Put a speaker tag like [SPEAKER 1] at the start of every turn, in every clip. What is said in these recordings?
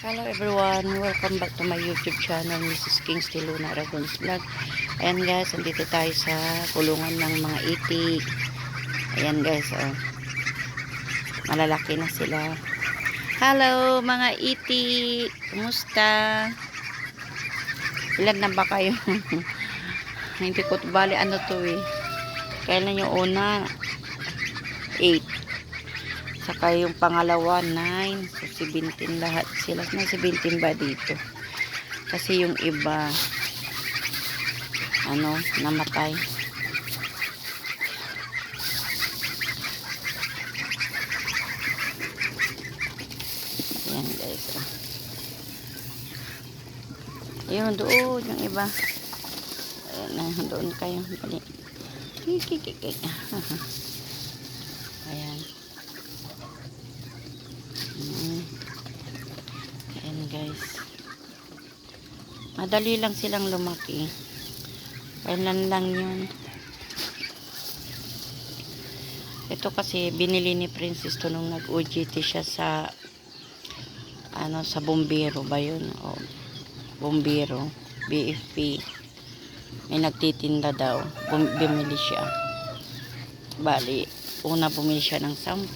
[SPEAKER 1] Hello everyone, welcome back to my YouTube channel, Mrs. Kingsley Luna Aragon's Vlog. Ayan guys, andito tayo sa kulungan ng mga itik. Ayan guys, oh. Malalaki na sila. Hello mga itik, kumusta? Ilan na ba kayo? Hindi ko bali ano to eh. Kailan yung una? 8. Saka yung pangalawa 9. So 17 lahat sila. May 17 ba dito? Kasi yung iba namatay. Ayan guys. Ayun doon yung iba. Ayan, doon kayo. Dali. Ayan. Ayan guys. Madali lang silang lumaki. Kailan lang yun. Ito kasi binili ni Princess to nung nag-OJT siya sa sa Bombero ba yun? O, Bombero. BFP. May nagtitinda daw. Bumili siya. Bali, una bumili siya ng 10.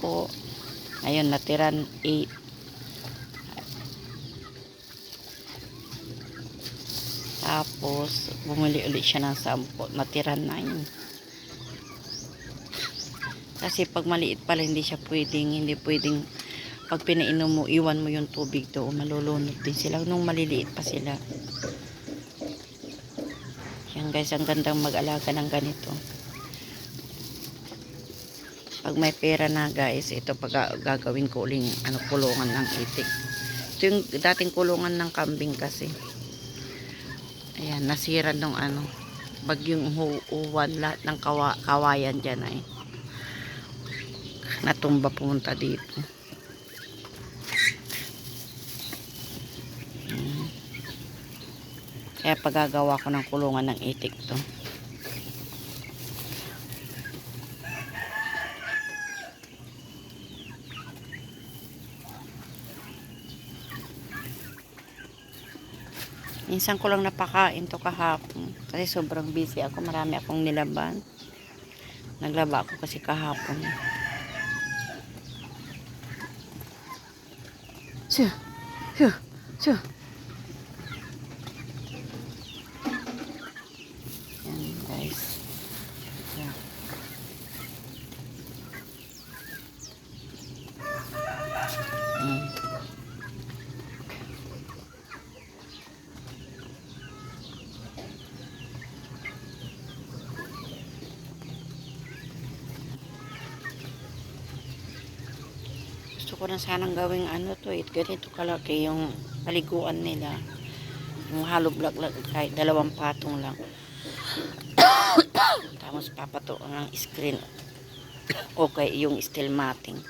[SPEAKER 1] Ayun, natiran 8. Tapos, bumili ulit siya ng 10. Natiran 9. Kasi pag maliit pala, hindi pwedeng, pag pinainom mo, iwan mo yung tubig doon, malulunod din sila. Nung maliliit pa sila. Yan guys, ang gandang mag-alaga ng ganito. Pag may pera na guys, ito pag gagawin ko uling kulungan ng itik. Ito yung dating kulungan ng kambing kasi. Ayan, nasira nung bagyong uwan, lahat ng kawayan dyan ay natumba pumunta dito. Kaya paggagawa ko ng kulungan ng itik to. Minsan ko lang napakain to kahapon. Kasi sobrang busy ako. Marami akong nilaban. Naglaba ako kasi kahapon. Siya. Yan guys. Yeah. Gusto ko na sanang gawing ganito kalaki yung paliguan nila. Yung hollow block lang, kahit 2 patong lang. Tapos papatuan ng screen. Okay, yung steel matting.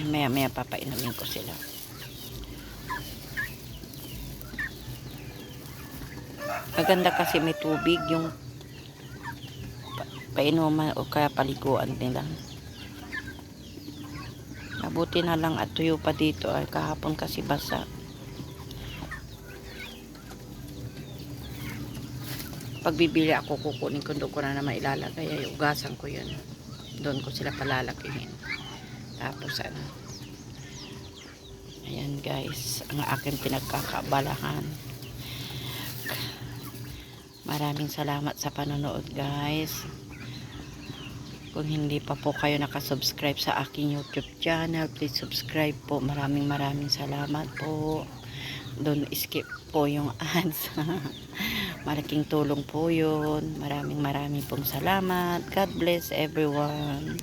[SPEAKER 1] Maya papainumin ko sila. Maganda kasi may tubig yung painuman o kaya paliguan nila. Mabuti na lang at tuyo pa dito ay kahapon kasi basa. Pag bibili ako, kukunin ko doon ko na naman ilalagay. Ay ugasan ko yun. Doon ko sila palalakihin. Tapos ayan guys, ang aking pinagkakabalahan. Maraming salamat sa panonood guys. Kung hindi pa po kayo nakasubscribe sa aking YouTube channel, please subscribe po. Maraming salamat po. Don't skip po yung ads. Malaking tulong po yun. Maraming pong salamat. God bless everyone.